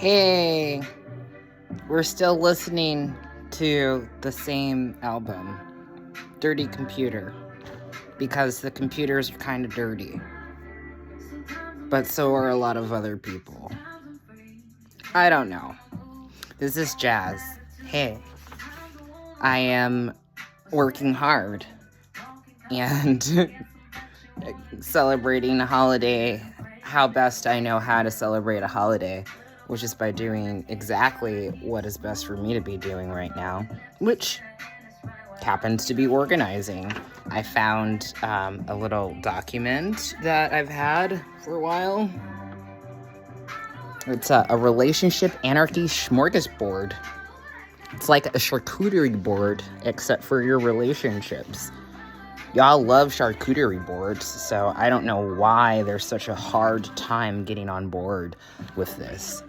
Hey, we're still listening to the same album, Dirty Computer, because the computers are kind of dirty. But so are a lot of other people. I don't know. This is Jazz. Hey, I am working hard and celebrating a holiday how best I know how to celebrate a holiday, which is by doing exactly what is best for me to be doing right now, which happens to be organizing. I found a little document that I've had for a while. It's a relationship anarchy smorgasbord. It's like a charcuterie board, except for your relationships. Y'all love charcuterie boards, so I don't know why there's such a hard time getting on board with this.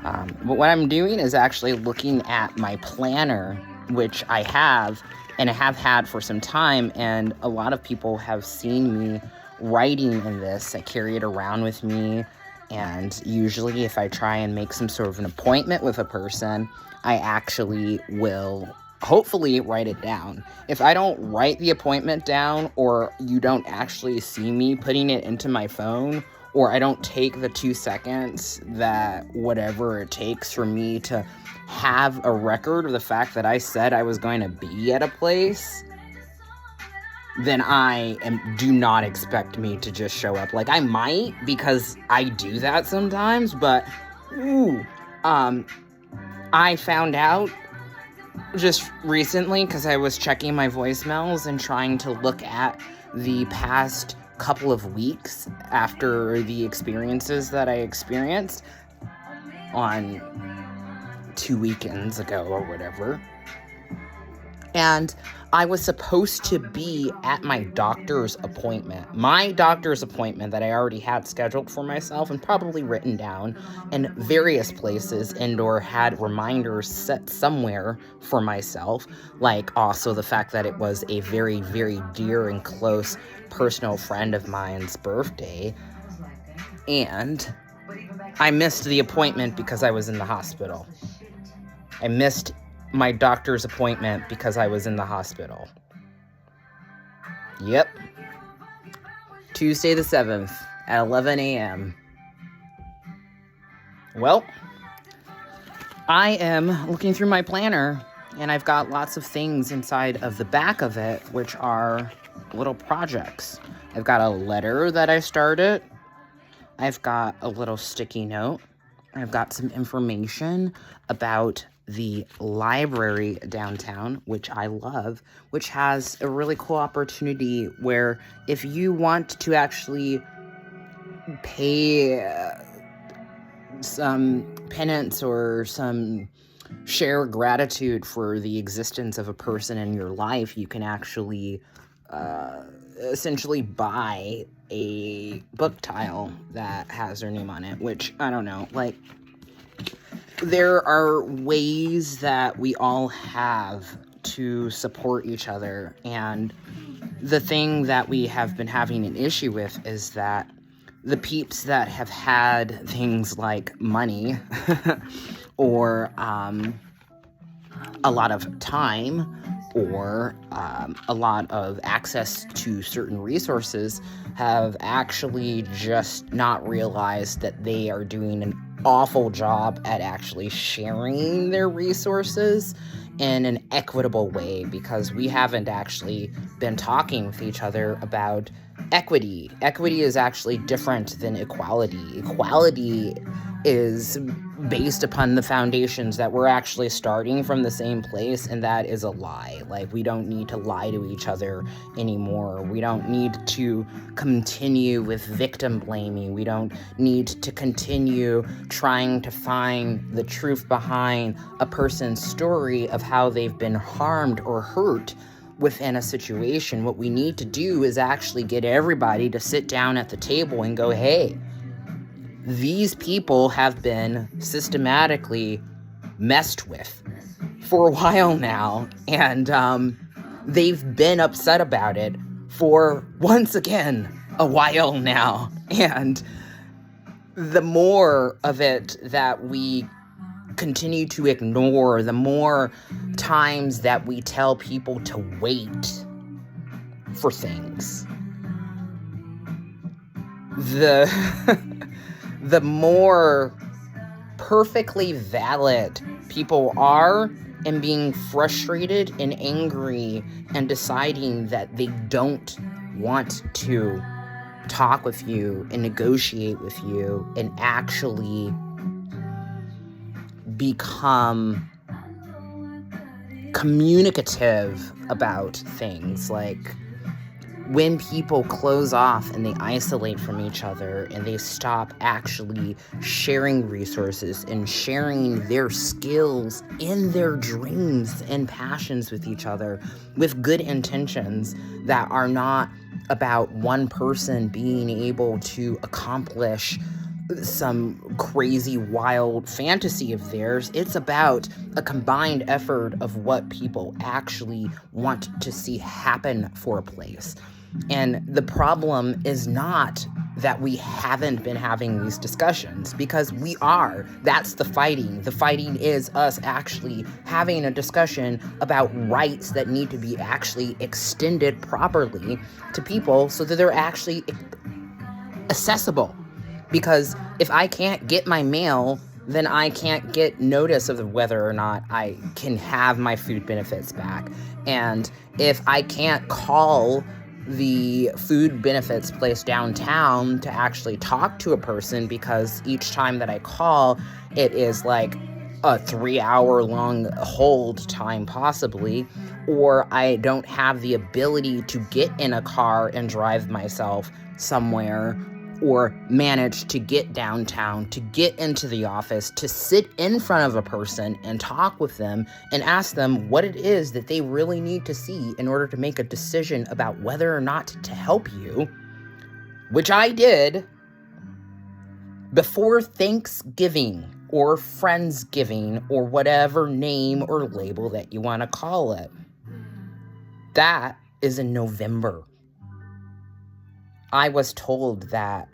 But what I'm doing is actually looking at my planner, which I have and I have had for some time, and a lot of people have seen me writing in this. I carry it around with me, and usually if I try and make some sort of an appointment with a person, I actually will hopefully write it down. If I don't write the appointment down, or you don't actually see me putting it into my phone, or I don't take the 2 seconds that whatever it takes for me to have a record of the fact that I said I was going to be at a place, then do not expect me to just show up. Like, I might, because I do that sometimes, but I found out just recently, because I was checking my voicemails and trying to look at the past couple of weeks after the experiences that I experienced on 2 weekends ago or whatever. And I was supposed to be at my doctor's appointment. My doctor's appointment that I already had scheduled for myself and probably written down in various places, and/or had reminders set somewhere for myself. Like also the fact that it was a very, very dear and close personal friend of mine's birthday. And I missed the appointment because I was in the hospital. I missed my doctor's appointment because I was in the hospital. Yep. Tuesday the 7th at 11 a.m. Well, I am looking through my planner, and I've got lots of things inside of the back of it, which are little projects. I've got a letter that I started. I've got a little sticky note. I've got some information about the library downtown, which I love, which has a really cool opportunity where if you want to actually pay some penance or some share gratitude for the existence of a person in your life, you can actually essentially buy a book tile that has their name on it, which, I don't know, like, there are ways that we all have to support each other, and the thing that we have been having an issue with is that the peeps that have had things like money or a lot of time or a lot of access to certain resources have actually just not realized that they are doing an awful job at actually sharing their resources in an equitable way, because we haven't actually been talking with each other about equity. Equity is actually different than equality. Equality is based upon the foundations that we're actually starting from the same place, and that is a lie. Like, we don't need to lie to each other anymore. We don't need to continue with victim blaming. We don't need to continue trying to find the truth behind a person's story of how they've been harmed or hurt within a situation. What we need to do is actually get everybody to sit down at the table and go, hey, these people have been systematically messed with for a while now, and they've been upset about it for, once again, a while now, and the more of it that we continue to ignore, the more times that we tell people to wait for things, the more perfectly valid people are in being frustrated and angry and deciding that they don't want to talk with you and negotiate with you and actually become communicative about things. Like, when people close off and they isolate from each other and they stop actually sharing resources and sharing their skills and their dreams and passions with each other with good intentions that are not about one person being able to accomplish some crazy wild fantasy of theirs. It's about a combined effort of what people actually want to see happen for a place. And the problem is not that we haven't been having these discussions, because we are. That's the fighting. The fighting is us actually having a discussion about rights that need to be actually extended properly to people so that they're actually accessible. Because if I can't get my mail, then I can't get notice of whether or not I can have my food benefits back. And if I can't call the food benefits place downtown to actually talk to a person, because each time that I call, it is like a 3-hour long hold time possibly, or I don't have the ability to get in a car and drive myself somewhere, or manage to get downtown, to get into the office, to sit in front of a person and talk with them and ask them what it is that they really need to see in order to make a decision about whether or not to help you, which I did before Thanksgiving or Friendsgiving or whatever name or label that you want to call it. That is in November. I was told that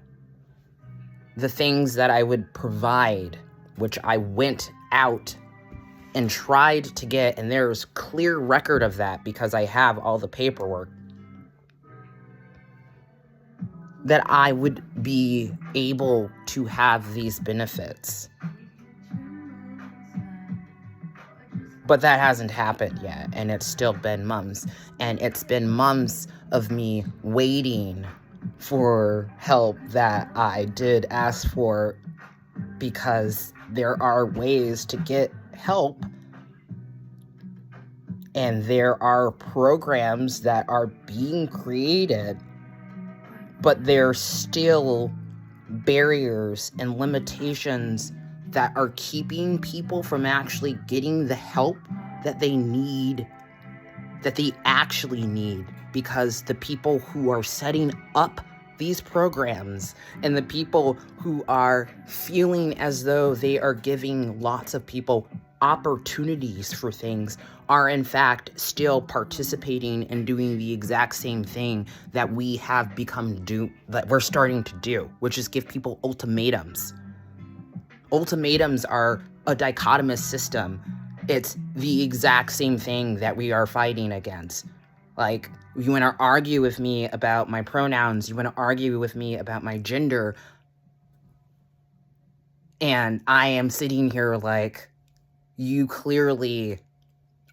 the things that I would provide, which I went out and tried to get, and there's clear record of that because I have all the paperwork, that I would be able to have these benefits. But that hasn't happened yet, and it's still been months. And it's been months of me waiting for help that I did ask for, because there are ways to get help, and there are programs that are being created, but there's still barriers and limitations that are keeping people from actually getting the help that they need, that they actually need. Because the people who are setting up these programs and the people who are feeling as though they are giving lots of people opportunities for things are in fact still participating and doing the exact same thing that we have that we're starting to do, which is give people ultimatums. Ultimatums are a dichotomous system. It's the exact same thing that we are fighting against. Like, you want to argue with me about my pronouns, you want to argue with me about my gender, and I am sitting here like, you clearly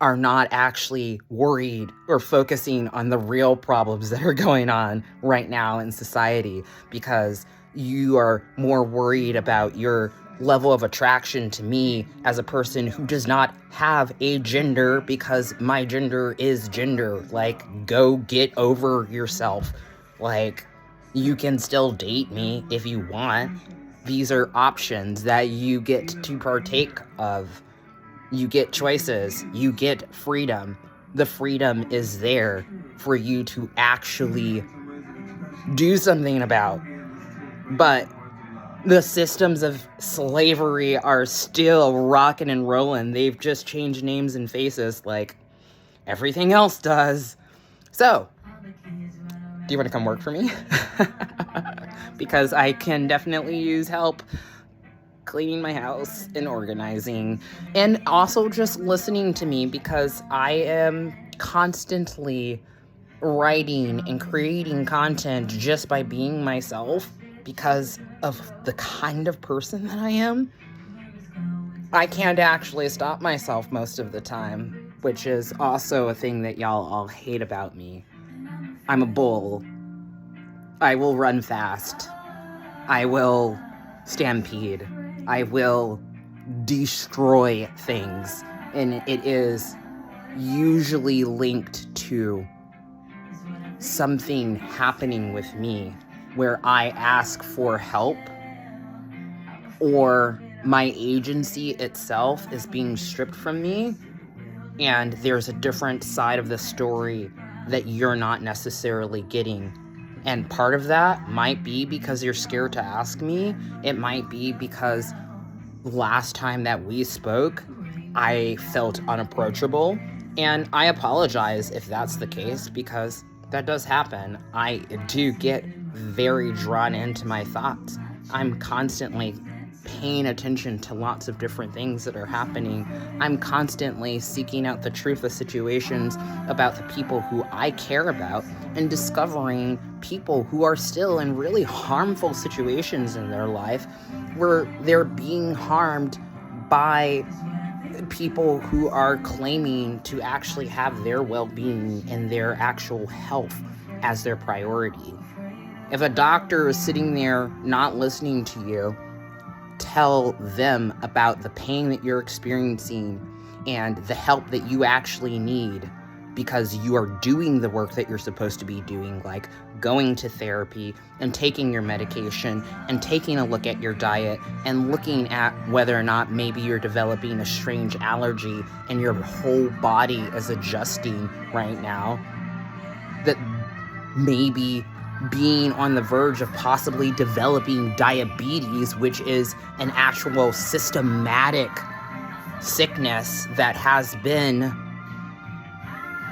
are not actually worried or focusing on the real problems that are going on right now in society, because you are more worried about your level of attraction to me as a person who does not have a gender, because my gender is gender. Like, go get over yourself. Like, you can still date me if you want. These are options that you get to partake of. You get choices. You get freedom. The freedom is there for you to actually do something about. But the systems of slavery are still rocking and rolling. They've just changed names and faces like everything else does. So, you want to come work for me? Because I can definitely use help cleaning my house and organizing, and also just listening to me, because I am constantly writing and creating content just by being myself because of the kind of person that I am. I can't actually stop myself most of the time, which is also a thing that y'all all hate about me. I'm a bull. I will run fast. I will stampede. I will destroy things. And it is usually linked to something happening with me where I ask for help, or my agency itself is being stripped from me, and there's a different side of the story that you're not necessarily getting. And part of that might be because you're scared to ask me. It might be because last time that we spoke, I felt unapproachable. And I apologize if that's the case, because that does happen. I do get very drawn into my thoughts. I'm constantly paying attention to lots of different things that are happening. I'm constantly seeking out the truth of situations about the people who I care about, and discovering people who are still in really harmful situations in their life where they're being harmed by people who are claiming to actually have their well-being and their actual health as their priority. If a doctor is sitting there not listening to you, tell them about the pain that you're experiencing and the help that you actually need, because you are doing the work that you're supposed to be doing, like going to therapy and taking your medication and taking a look at your diet and looking at whether or not maybe you're developing a strange allergy and your whole body is adjusting right now, that maybe being on the verge of possibly developing diabetes, which is an actual systematic sickness that has been,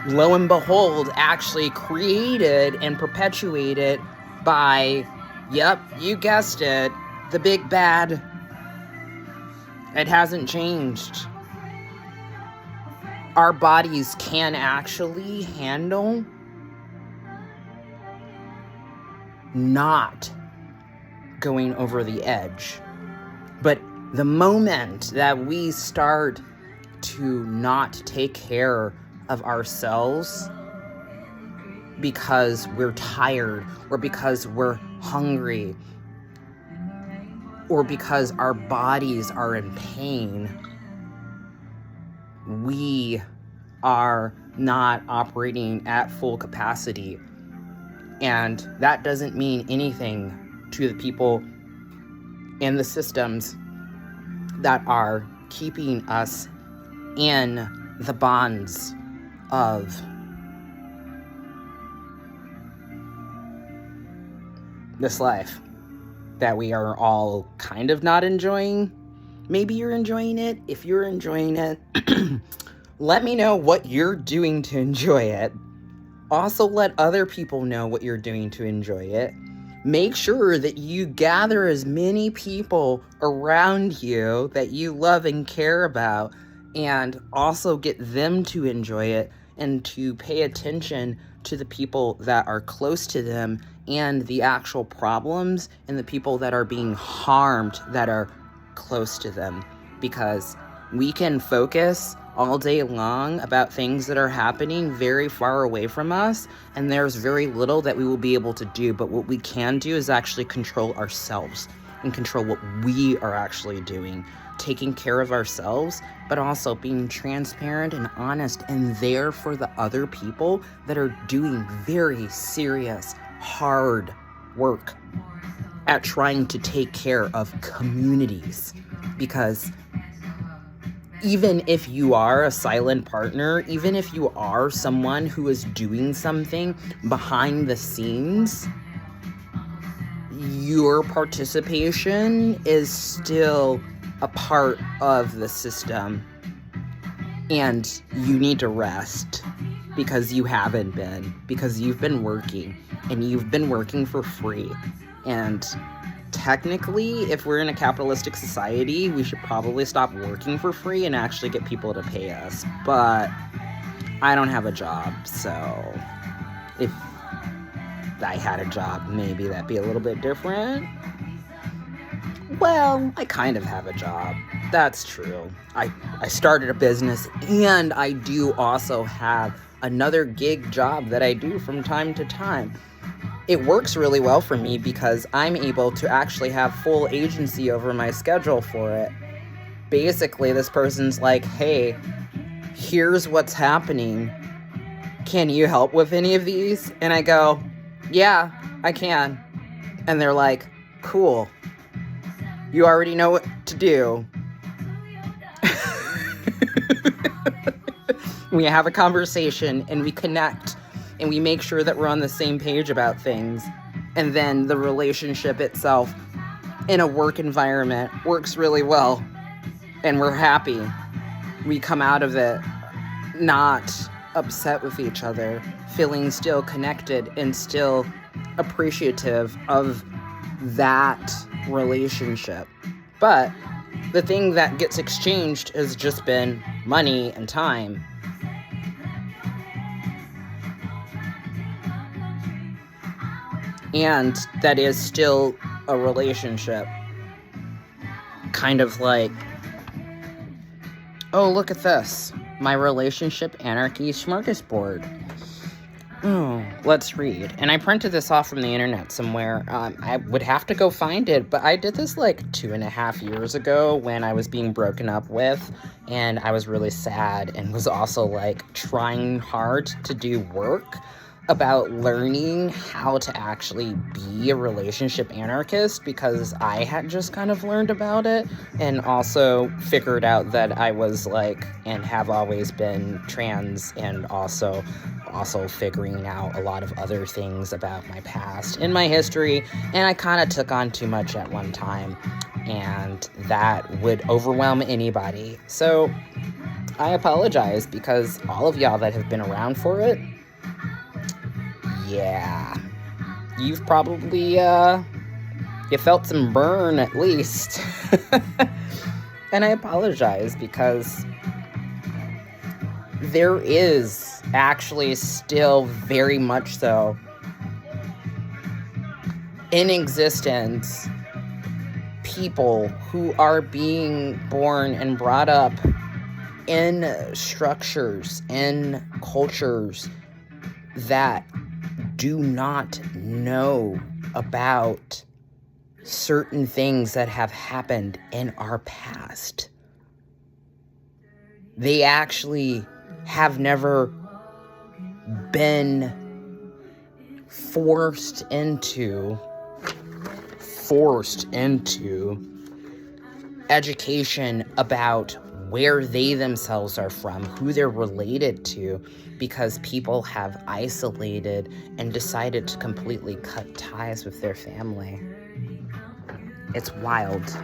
lo and behold, actually created and perpetuated by, yep, you guessed it, the big bad. It hasn't changed. Our bodies can actually handle not going over the edge. But the moment that we start to not take care of ourselves because we're tired, or because we're hungry, or because our bodies are in pain, we are not operating at full capacity. And that doesn't mean anything to the people in the systems that are keeping us in the bonds of this life that we are all kind of not enjoying. Maybe you're enjoying it. If you're enjoying it, let me know what you're doing to enjoy it. Also, let other people know what you're doing to enjoy it. Make sure that you gather as many people around you that you love and care about, and also get them to enjoy it, and to pay attention to the people that are close to them and the actual problems and the people that are being harmed that are close to them. Because we can focus all day long about things that are happening very far away from us, and there's very little that we will be able to do. But what we can do is actually control ourselves and control what we are actually doing, taking care of ourselves, but also being transparent and honest and there for the other people that are doing very serious, hard work at trying to take care of communities. Because even if you are a silent partner, even if you are someone who is doing something behind the scenes, your participation is still a part of the system, and you need to rest, because you haven't been, because you've been working, and you've been working for free. And technically, if we're in a capitalistic society, we should probably stop working for free and actually get people to pay us. But I don't have a job, so if I had a job, maybe that'd be a little bit different. Well, I kind of have a job. That's true. I started a business, and I do also have another gig job that I do from time to time. It works really well for me because I'm able to actually have full agency over my schedule for it. Basically, this person's like, hey, here's what's happening. Can you help with any of these? And I go, yeah, I can. And they're like, cool. You already know what to do. We have a conversation and we connect and we make sure that we're on the same page about things. And then the relationship itself in a work environment works really well. And we're happy. We come out of it not upset with each other, feeling still connected and still appreciative of that relationship. But the thing that gets exchanged has just been money and time. And that is still a relationship. Kind of like, oh, look at this. My relationship anarchy smorgasbord. Oh, let's read. And I printed this off from the internet somewhere. I would have to go find it, but I did this like 2.5 years ago when I was being broken up with, and I was really sad and was also like trying hard to do work about learning how to actually be a relationship anarchist, because I had just kind of learned about it and also figured out that I was like, and have always been trans, and also figuring out a lot of other things about my past and my history, and I kind of took on too much at one time, and that would overwhelm anybody. So I apologize, because all of y'all that have been around for it, yeah, you've probably, you felt some burn at least. And I apologize, because there is actually still very much so in existence people who are being born and brought up in structures, in cultures that do not know about certain things that have happened in our past. They actually have never been forced into education about where they themselves are from, who they're related to, because people have isolated and decided to completely cut ties with their family. It's wild.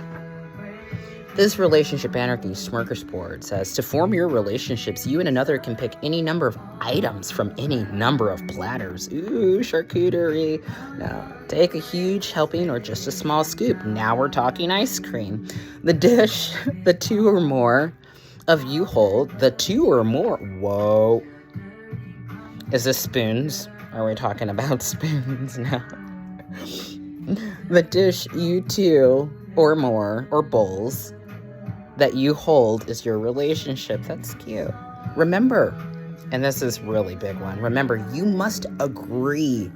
This relationship anarchy smorgasbord says, to form your relationships, you and another can pick any number of items from any number of platters. Ooh, charcuterie. Now, take a huge helping or just a small scoop. Now we're talking ice cream. The dish, the two or more of you hold, the two or more. Whoa. Is this spoons? Are we talking about spoons now? The dish, you two or more, or bowls, that you hold is your relationship. That's cute. Remember, and this is really big one, remember, you must agree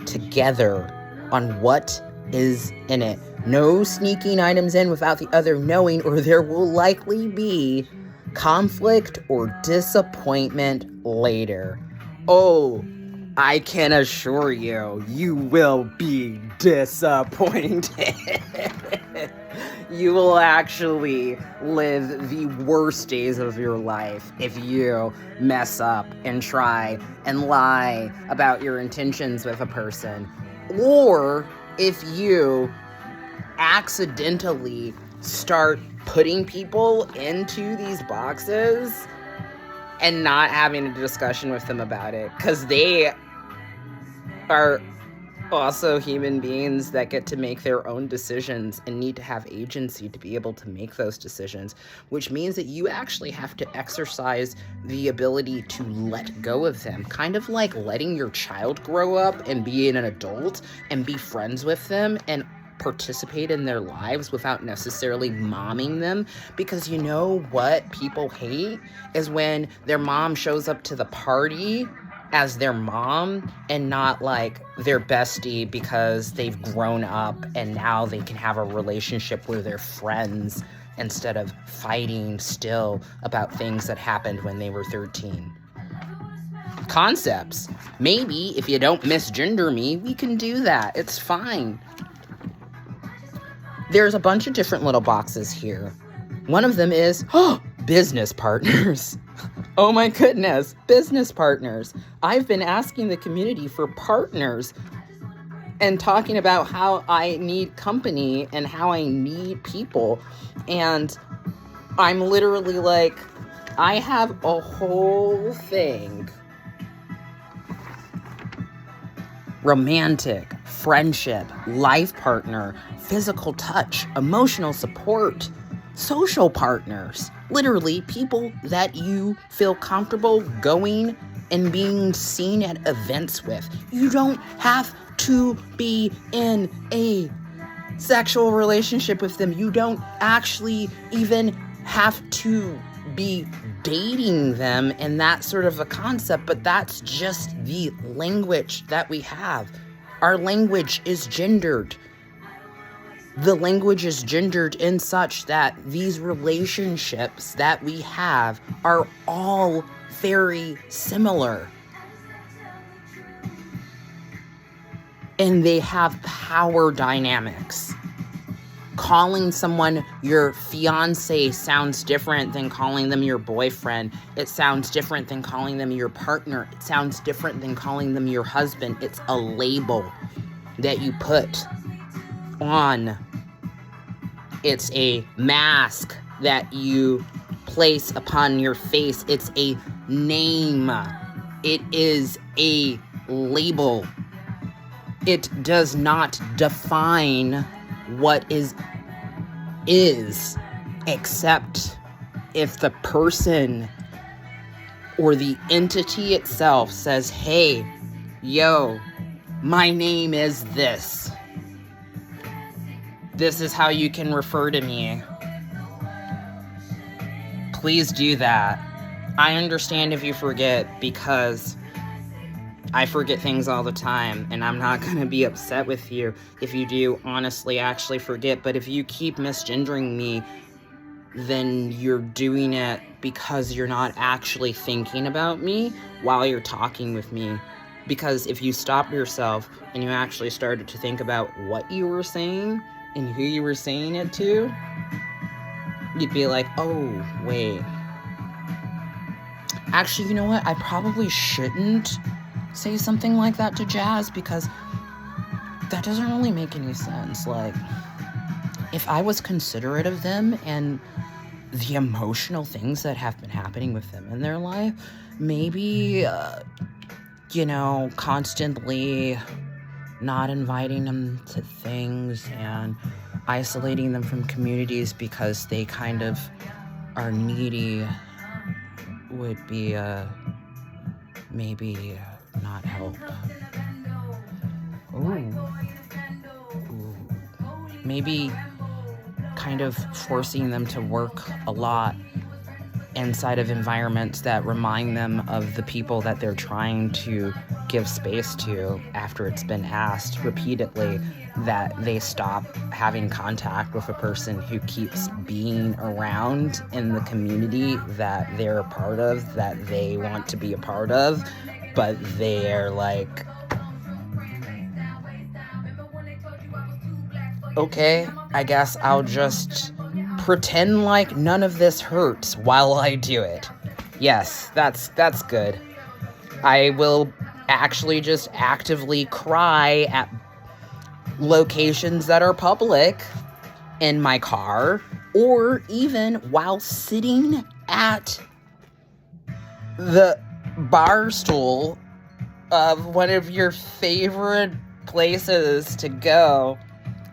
together on what is in it. No sneaking items in without the other knowing, or there will likely be conflict or disappointment later. Oh, I can assure you, you will be disappointed. You will actually live the worst days of your life if you mess up and try and lie about your intentions with a person. Or if you accidentally start putting people into these boxes and not having a discussion with them about it, because they are also human beings that get to make their own decisions and need to have agency to be able to make those decisions, which means that you actually have to exercise the ability to let go of them, kind of like letting your child grow up and be an adult and be friends with them and participate in their lives without necessarily momming them. Because you know what people hate is when their mom shows up to the party as their mom and not like their bestie, because they've grown up and now they can have a relationship where they're friends instead of fighting still about things that happened when they were 13. Concepts. Maybe if you don't misgender me, we can do that. It's fine. There's a bunch of different little boxes here. One of them is, business partners. Oh my goodness, business partners. I've been asking the community for partners and talking about how I need company and how I need people. And I'm literally like, I have a whole thing. Romantic, friendship, life partner, physical touch, emotional support, social partners. Literally, people that you feel comfortable going and being seen at events with. You don't have to be in a sexual relationship with them. You don't actually even have to be dating them and that sort of a concept, but that's just the language that we have. Our language is gendered. The language is gendered in such that these relationships that we have are all very similar. And they have power dynamics. Calling someone your fiance sounds different than calling them your boyfriend. It sounds different than calling them your partner. It sounds different than calling them your husband. It's a label that you put on. It's a mask that you place upon your face. It's a name. It is a label. It does not define what is except if the person or the entity itself says, hey, yo, my name is this. This is how you can refer to me. Please do that. I understand if you forget, because I forget things all the time, and I'm not going to be upset with you if you do honestly actually forget. But if you keep misgendering me, then you're doing it because you're not actually thinking about me while you're talking with me. Because if you stopped yourself and you actually started to think about what you were saying and who you were saying it to, you'd be like, oh, wait. Actually, you know what? I probably shouldn't say something like that to Jazz, because that doesn't really make any sense. Like, if I was considerate of them and the emotional things that have been happening with them in their life, maybe, constantly not inviting them to things and isolating them from communities because they kind of are needy would be, maybe not help. Ooh. Maybe kind of forcing them to work a lot inside of environments that remind them of the people that they're trying to give space to after it's been asked repeatedly that they stop having contact with a person who keeps being around in the community that they're a part of, that they want to be a part of, but they're like, okay, I guess I'll just pretend like none of this hurts while I do it. Yes, that's good. I will actually just actively cry at locations that are public in my car, or even while sitting at the bar stool of one of your favorite places to go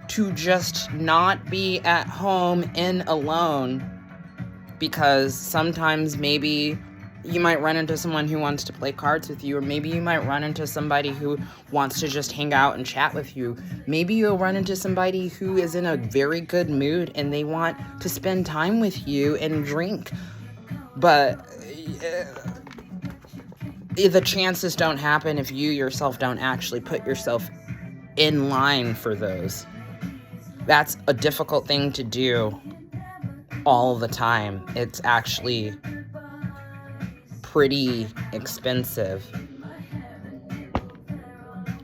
to just not be at home and alone, because sometimes maybe you might run into someone who wants to play cards with you, or maybe you might run into somebody who wants to just hang out and chat with you. Maybe you'll run into somebody who is in a very good mood and they want to spend time with you and drink. But the chances don't happen if you yourself don't actually put yourself in line for those. That's a difficult thing to do all the time. It's actually pretty expensive.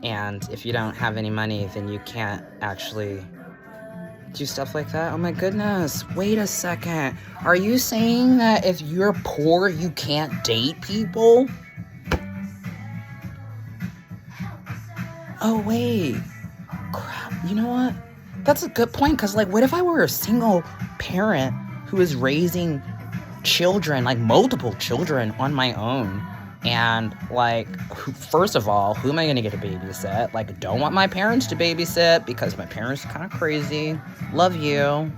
And if you don't have any money, then you can't actually do stuff like that. Oh my goodness. Wait a second. Are you saying that if you're poor, you can't date people? Oh, wait. Crap. You know what? That's a good point, because, like, what if I were a single parent who is raising children, like, multiple children on my own? And, like, first of all, who am I going to get to babysit? Like, I don't want my parents to babysit because my parents are kind of crazy. Love you.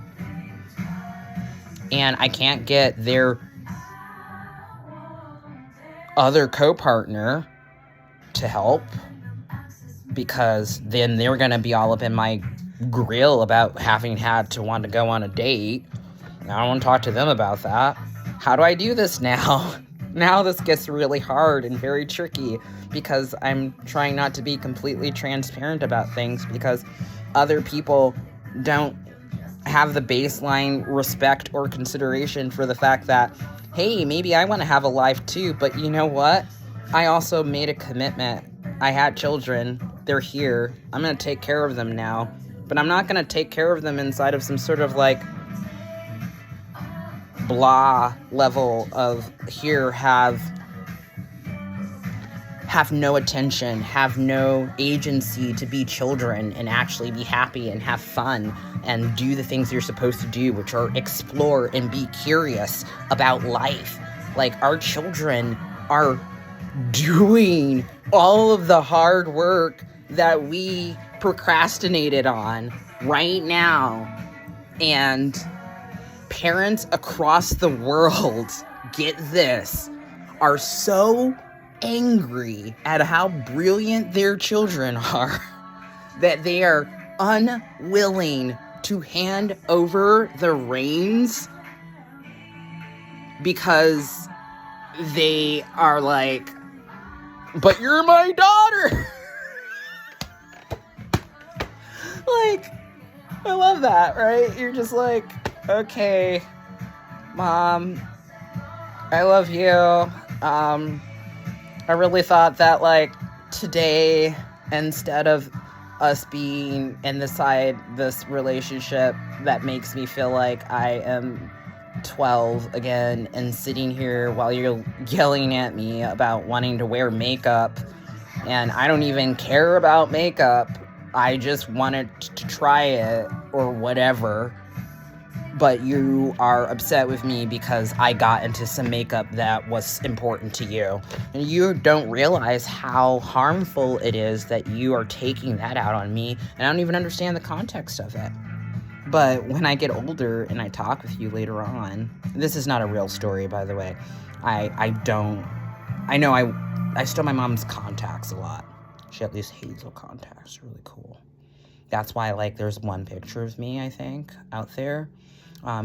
And I can't get their other co-partner to help, because then they're going to be all up in my grill about having had to want to go on a date. I don't want to talk to them about that. How do I do this now? Now this gets really hard and very tricky, because I'm trying not to be completely transparent about things, because other people don't have the baseline respect or consideration for the fact that, hey, maybe I want to have a life too, but you know what? I also made a commitment. I had children. They're here. I'm going to take care of them now. But I'm not going to take care of them inside of some sort of, like, blah level of here, have no attention, have no agency to be children and actually be happy and have fun and do the things you're supposed to do, which are explore and be curious about life. Like, our children are doing all of the hard work that we procrastinated on right now. And parents across the world, get this, are so angry at how brilliant their children are that they are unwilling to hand over the reins, because they are like, but you're my daughter. Like, I love that, right? You're just like, okay, Mom, I love you. I really thought that, like, today, instead of us being inside this relationship that makes me feel like I am 12 again and sitting here while you're yelling at me about wanting to wear makeup, and I don't even care about makeup. I just wanted to try it or whatever. But you are upset with me because I got into some makeup that was important to you. And you don't realize how harmful it is that you are taking that out on me. And I don't even understand the context of it. But when I get older and I talk with you later on, this is not a real story, by the way. I stole my mom's contacts a lot. She had these hazel contacts, really cool. That's why, like, there's one picture of me, I think, out there.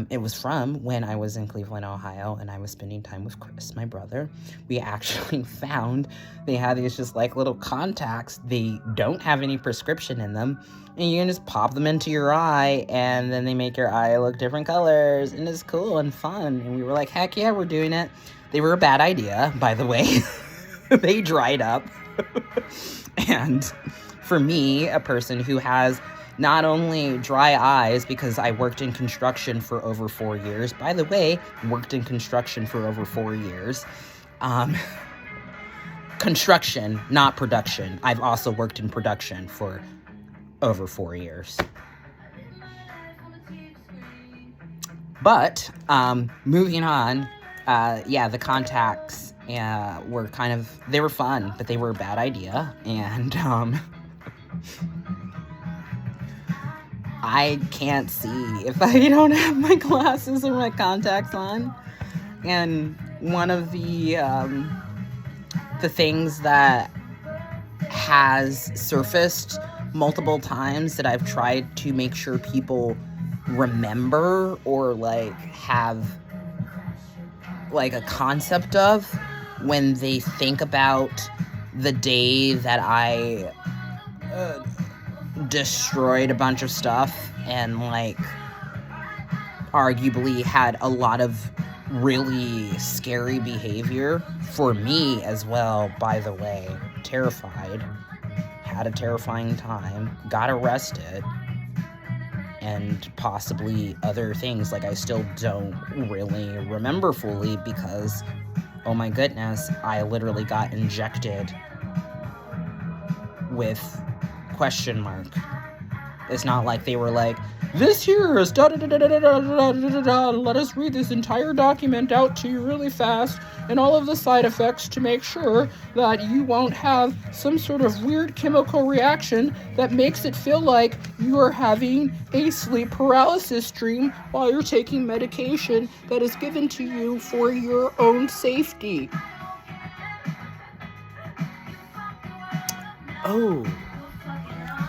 It was from when I was in Cleveland, Ohio, and I was spending time with Chris, my brother. We actually found they had these just, like, little contacts. They don't have any prescription in them, and you can just pop them into your eye, and then they make your eye look different colors, and it's cool and fun. And we were like, heck yeah, we're doing it. They were a bad idea, by the way. They dried up. And for me, a person who has not only dry eyes, because I worked in construction for over 4 years. By the way, worked in construction for over 4 years. Construction, not production. I've also worked in production for over 4 years. But, moving on, the contacts they were fun, but they were a bad idea. And I can't see if I don't have my glasses or my contacts on. And one of the things that has surfaced multiple times that I've tried to make sure people remember or like have like a concept of when they think about the day that I destroyed a bunch of stuff and like arguably had a lot of really scary behavior for me as well, by the way. Terrified, had a terrifying time, got arrested, and possibly other things like I still don't really remember fully because, oh my goodness, I literally got injected with question mark. It's not like they were like, this here is da-da-da-da-da-da-da-da-da-da, let us read this entire document out to you really fast and all of the side effects to make sure that you won't have some sort of weird chemical reaction that makes it feel like you are having a sleep paralysis dream while you're taking medication that is given to you for your own safety. Oh,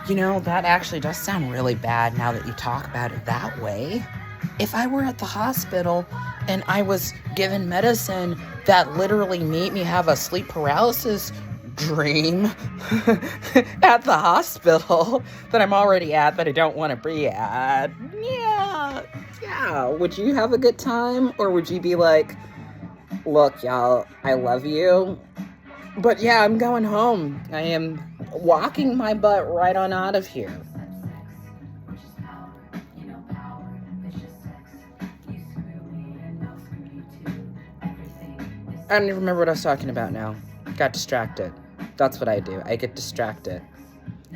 you know, that actually does sound really bad now that you talk about it that way. If I were at the hospital and I was given medicine that literally made me have a sleep paralysis dream at the hospital that I'm already at that I don't want to be at, yeah, would you have a good time? Or would you be like, look, y'all, I love you, but yeah, I'm going home. I am walking my butt right on out of here. I don't even remember what I was talking about now. Got distracted. That's what I do. I get distracted.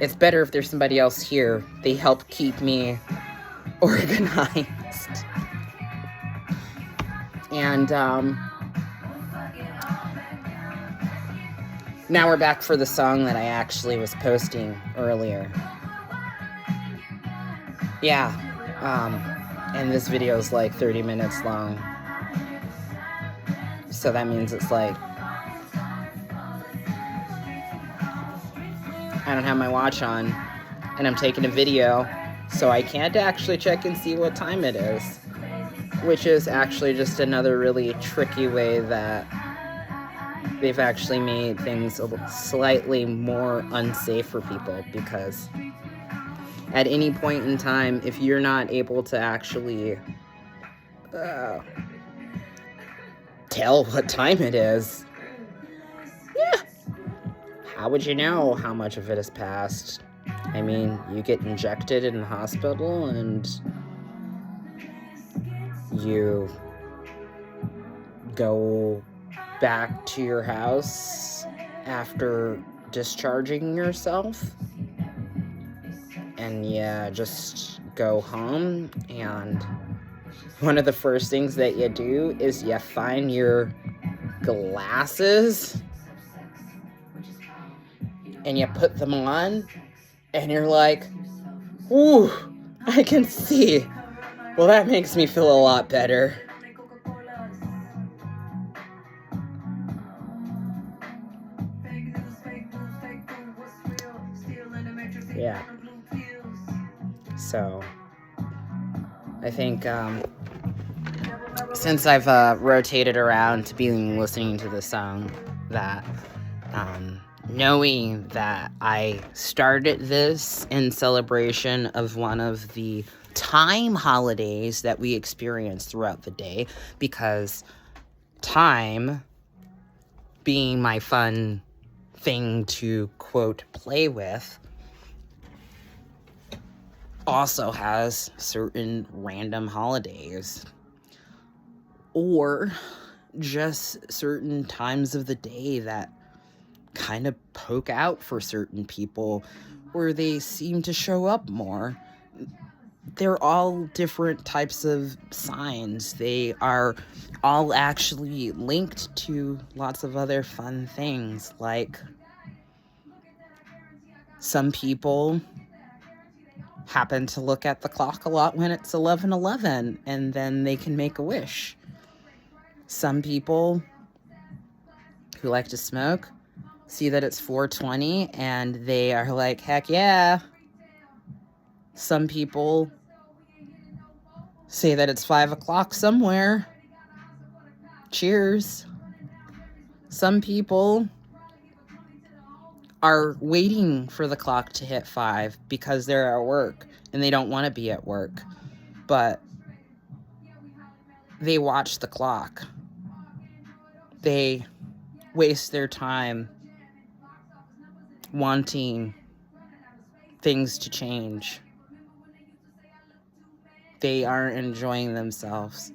It's better if there's somebody else here. They help keep me organized. And, now we're back for the song that I actually was posting earlier. Yeah, and this video is like 30 minutes long. So that means it's like, I don't have my watch on, and I'm taking a video, so I can't actually check and see what time it is. Which is actually just another really tricky way that they've actually made things slightly more unsafe for people, because at any point in time, if you're not able to actually tell what time it is, yeah, how would you know how much of it has passed? I mean, you get injected in the hospital and you go back to your house after discharging yourself, and yeah, just go home, and one of the first things that you do is you find your glasses and you put them on and you're like, ooh, I can see. Well, that makes me feel a lot better. Yeah. So, I think, since I've rotated around to being listening to the song, that knowing that I started this in celebration of one of the time holidays that we experience throughout the day, because time being my fun thing to, quote, play with, also has certain random holidays, or just certain times of the day that kind of poke out for certain people, where they seem to show up more. they're all different types of signs. They are all actually linked to lots of other fun things, like some people happen to look at the clock a lot when it's 11:11, and then they can make a wish. Some people who like to smoke see that it's 4:20 and they are like, heck yeah. Some people say that it's 5 o'clock somewhere. Cheers. Some people are waiting for the clock to hit 5 because they're at work and they don't want to be at work, but they watch the clock. They waste their time wanting things to change. They aren't enjoying themselves.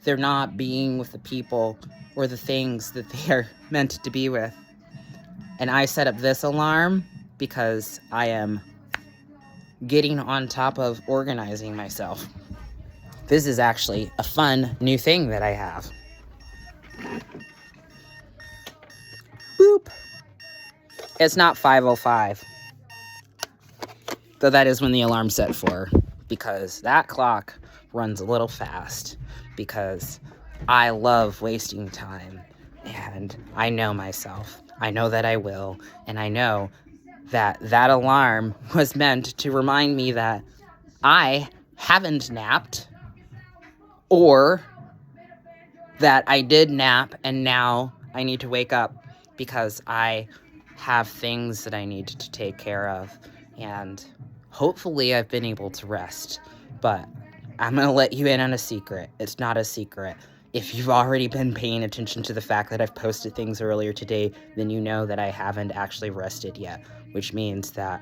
They're not being with the people or the things that they are meant to be with. And I set up this alarm because I am getting on top of organizing myself. This is actually a fun new thing that I have. Boop. It's not 5:05. Though that is when the alarm's set for, because that clock runs a little fast, because I love wasting time, and I know myself. I know that I will, and I know that that alarm was meant to remind me that I haven't napped, or that I did nap and now I need to wake up because I have things that I need to take care of, and hopefully I've been able to rest. But I'm going to let you in on a secret. It's not a secret. If you've already been paying attention to the fact that I've posted things earlier today, then you know that I haven't actually rested yet, which means that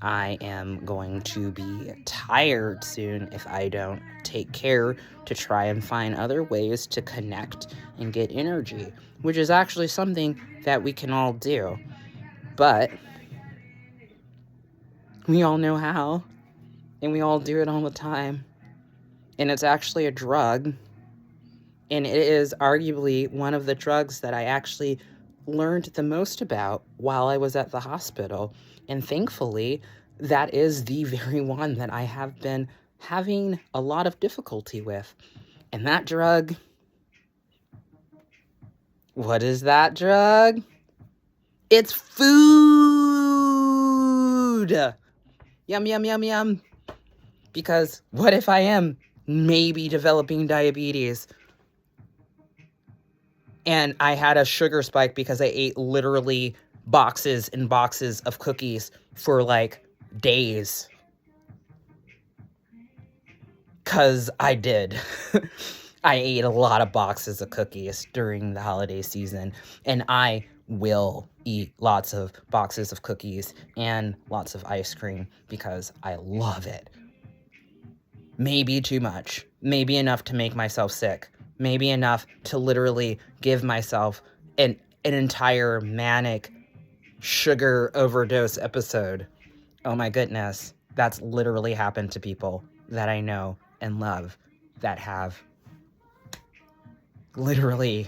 I am going to be tired soon if I don't take care to try and find other ways to connect and get energy, which is actually something that we can all do. But we all know how, and we all do it all the time. And it's actually a drug, and it is arguably one of the drugs that I actually learned the most about while I was at the hospital. And thankfully, that is the very one that I have been having a lot of difficulty with. And that drug, what is that drug? It's food! Yum, yum, yum, yum. Because what if I am maybe developing diabetes? And I had a sugar spike because I ate literally boxes and boxes of cookies for like days. Because I did. I ate a lot of boxes of cookies during the holiday season. And I will eat lots of boxes of cookies and lots of ice cream because I love it. Maybe too much. Maybe enough to make myself sick. Maybe enough to literally give myself an entire manic sugar overdose episode. Oh my goodness. That's literally happened to people that I know and love that have literally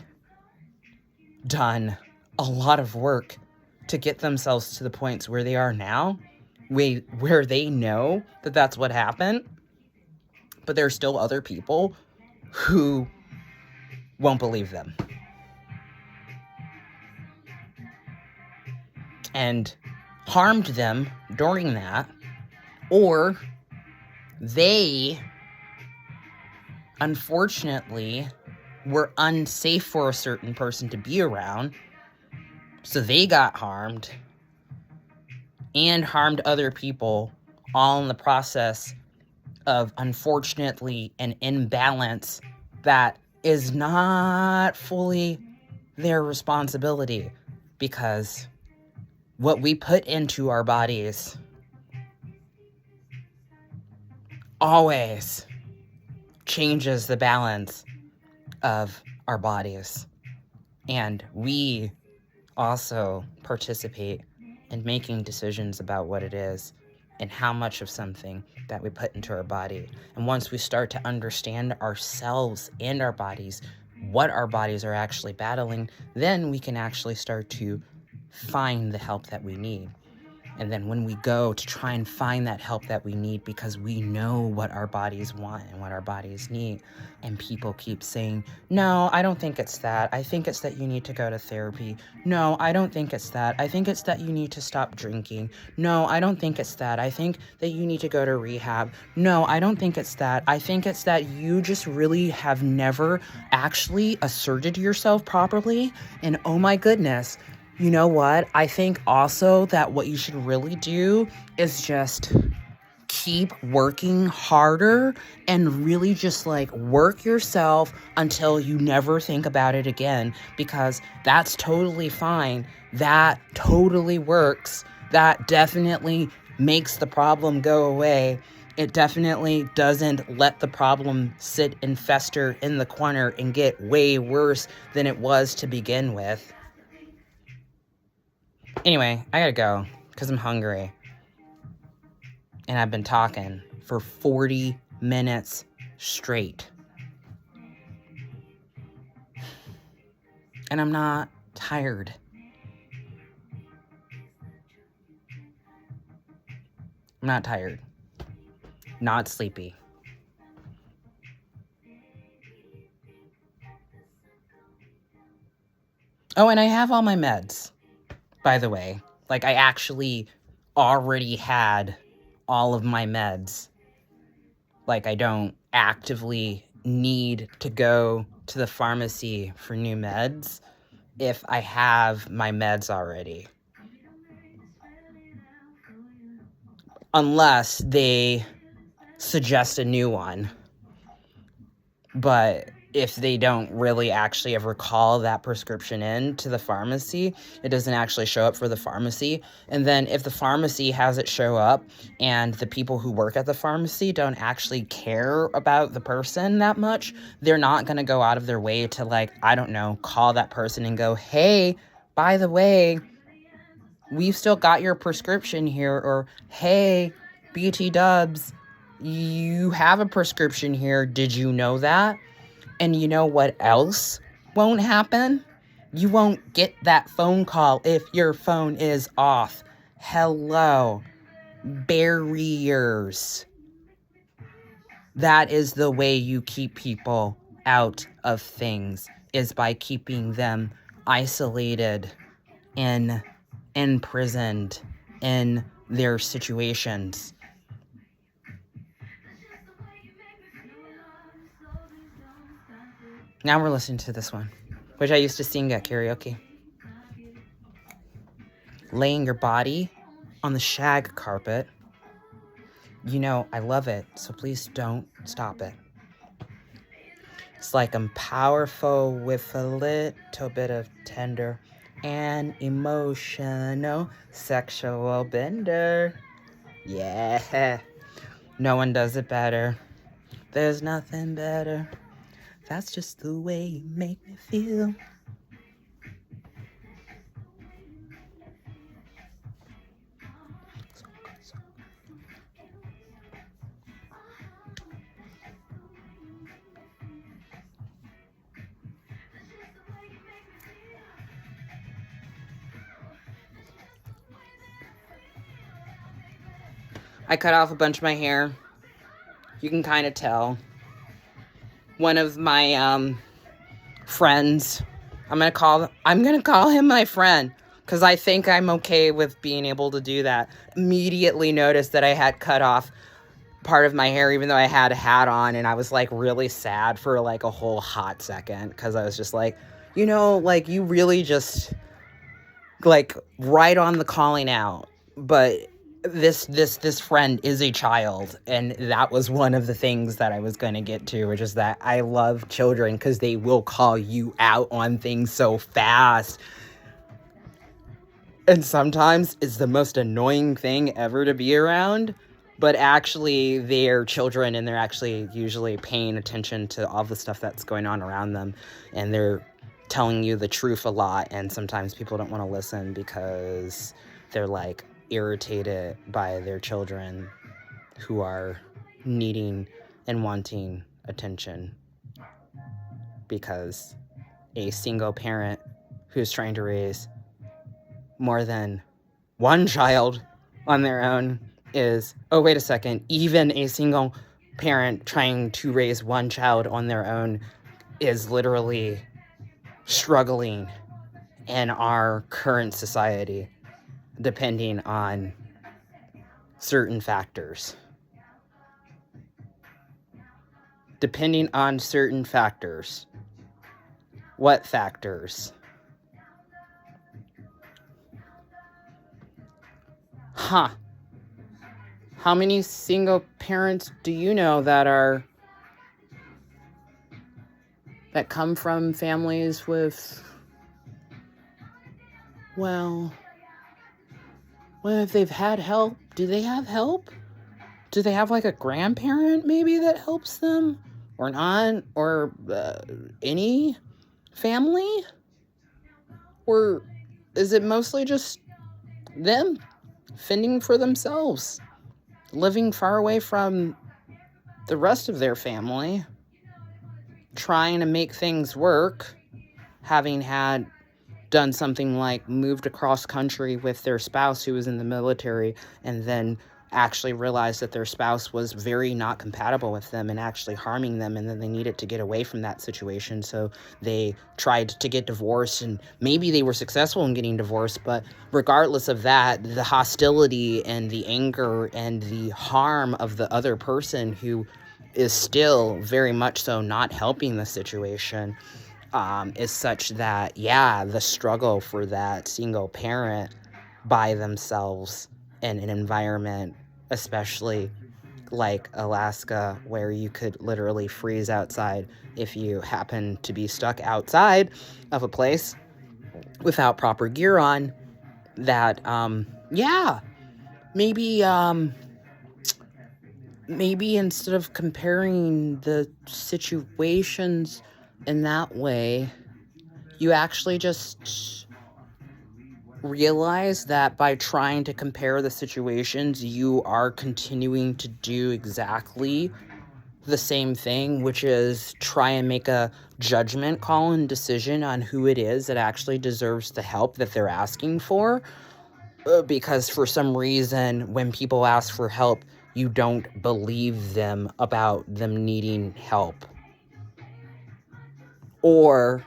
done a lot of work to get themselves to the points where they are now, where they know that that's what happened. But there are still other people who won't believe them. And harmed them during that, or they, unfortunately, were unsafe for a certain person to be around, so they got harmed and harmed other people, all in the process of, unfortunately, an imbalance that is not fully their responsibility, because what we put into our bodies always changes the balance of our bodies. And we also participate in making decisions about what it is and how much of something that we put into our body. And once we start to understand ourselves and our bodies, what our bodies are actually battling, then we can actually start to find the help that we need. And then when we go to try and find that help that we need, because we know what our bodies want and what our bodies need, and people keep saying, no, I don't think it's that. I think it's that you need to go to therapy. No, I don't think it's that. I think it's that you need to stop drinking. No, I don't think it's that. I think that you need to go to rehab. No, I don't think it's that. I think it's that you just really have never actually asserted yourself properly. And oh my goodness, you know what? I think also that what you should really do is just keep working harder and really just like work yourself until you never think about it again, because that's totally fine. That totally works. That definitely makes the problem go away. It definitely doesn't let the problem sit and fester in the corner and get way worse than it was to begin with. Anyway, I gotta go because I'm hungry. And I've been talking for 40 minutes straight. And I'm not tired. I'm not tired. Not sleepy. Oh, and I have all my meds, by the way. Like, I actually already had all of my meds. Like, I don't actively need to go to the pharmacy for new meds if I have my meds already. Unless they suggest a new one. But if they don't really actually ever call that prescription in to the pharmacy, it doesn't actually show up for the pharmacy. And then if the pharmacy has it show up and the people who work at the pharmacy don't actually care about the person that much, they're not going to go out of their way to, like, I don't know, call that person and go, hey, by the way, we've still got your prescription here. Or, hey, BT Dubs, you have a prescription here. Did you know that? And you know what else won't happen? You won't get that phone call if your phone is off. Hello. Barriers. That is the way you keep people out of things, is by keeping them isolated and imprisoned in their situations. Now we're listening to this one, which I used to sing at karaoke. Laying your body on the shag carpet. You know, I love it, so please don't stop it. It's like I'm powerful with a little bit of tender and emotional sexual bender. Yeah, no one does it better. There's nothing better. That's just the way you make me feel. I cut off a bunch of my hair. You can kind of tell. One of my friends, I'm gonna call him my friend, because I think I'm okay with being able to do that. Immediately noticed that I had cut off part of my hair, even though I had a hat on, and I was like really sad for like a whole hot second, because I was just like, you know, like, you really just like right on the calling out. But this friend is a child, and that was one of the things that I was going to get to, which is that I love children because they will call you out on things so fast. And sometimes it's the most annoying thing ever to be around, but actually they're children, and they're actually usually paying attention to all the stuff that's going on around them, and they're telling you the truth a lot. And sometimes people don't want to listen because they're like irritated by their children who are needing and wanting attention, because a single parent who's trying to raise more than one child on their own is, oh, wait a second, even a single parent trying to raise one child on their own is literally struggling in our current society, depending on certain factors. Depending on certain factors. What factors? Huh. How many single parents do you know that come from families with, well, if they've had help, do they have help? Do they have like a grandparent maybe that helps them? Or an aunt? Or any family? Or is it mostly just them fending for themselves, living far away from the rest of their family, trying to make things work, having done something like moved across country with their spouse who was in the military, and then actually realized that their spouse was very not compatible with them and actually harming them, and then they needed to get away from that situation, so they tried to get divorced, and maybe they were successful in getting divorced, but regardless of that, the hostility and the anger and the harm of the other person who is still very much so not helping the situation is such that, yeah, the struggle for that single parent by themselves in an environment, especially like Alaska, where you could literally freeze outside if you happen to be stuck outside of a place without proper gear on, that, maybe instead of comparing the situations in that way, you actually just realize that by trying to compare the situations, you are continuing to do exactly the same thing, which is try and make a judgment call and decision on who it is that actually deserves the help that they're asking for. Because for some reason, when people ask for help, you don't believe them about them needing help. Or,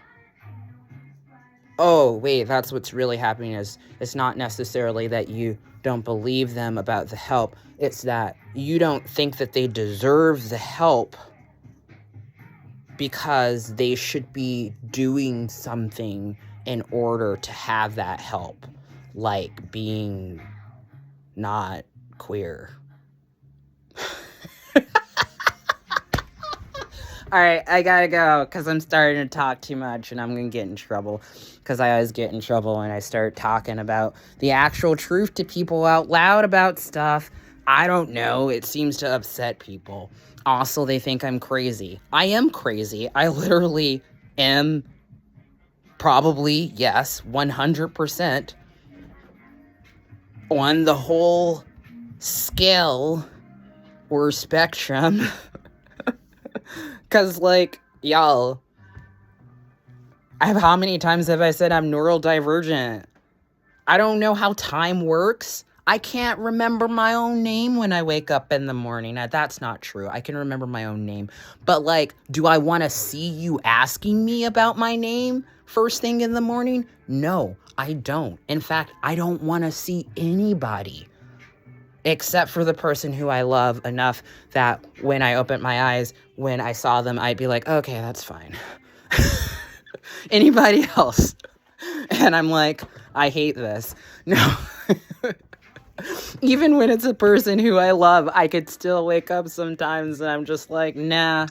oh, wait, that's what's really happening, is it's not necessarily that you don't believe them about the help. It's that you don't think that they deserve the help because they should be doing something in order to have that help, like being not queer. All right, I gotta go because I'm starting to talk too much and I'm gonna get in trouble, because I always get in trouble when I start talking about the actual truth to people out loud about stuff. I don't know, it seems to upset people. Also, they think I'm crazy. I am crazy. I literally am, probably, yes, 100% on the whole scale or spectrum. Because, like, y'all, how many times have I said I'm neurodivergent? I don't know how time works. I can't remember my own name when I wake up in the morning. Now, that's not true. I can remember my own name. But, like, do I want to see you asking me about my name first thing in the morning? No, I don't. In fact, I don't want to see anybody except for the person who I love enough that when I opened my eyes, when I saw them, I'd be like, okay, that's fine. Anybody else? And I'm like, I hate this. No. Even when it's a person who I love, I could still wake up sometimes and I'm just like, nah.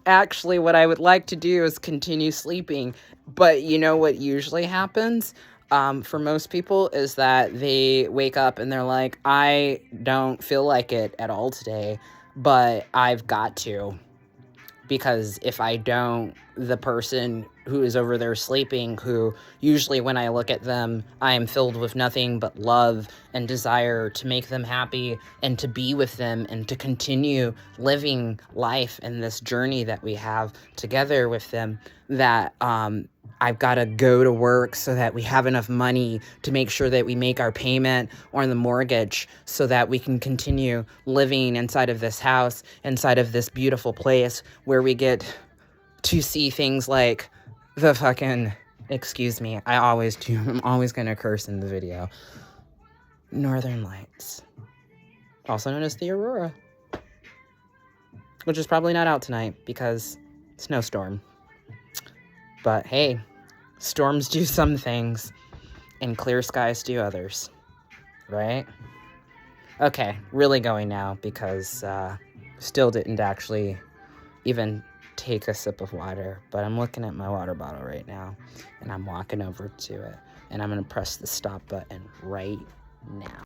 Actually, what I would like to do is continue sleeping. But you know what usually happens? For most people is that they wake up and they're like, I don't feel like it at all today, but I've got to. Because if I don't, the person who is over there sleeping, who usually when I look at them, I am filled with nothing but love and desire to make them happy and to be with them and to continue living life in this journey that we have together with them, that I've got to go to work so that we have enough money to make sure that we make our payment on the mortgage so that we can continue living inside of this house, inside of this beautiful place where we get to see things like the fucking, excuse me, I always do, I'm always going to curse in the video, Northern Lights, also known as the Aurora, which is probably not out tonight because snowstorm. But hey, storms do some things, and clear skies do others, right? Okay, really going now, because still didn't actually even take a sip of water, but I'm looking at my water bottle right now, and I'm walking over to it, and I'm going to press the stop button right now.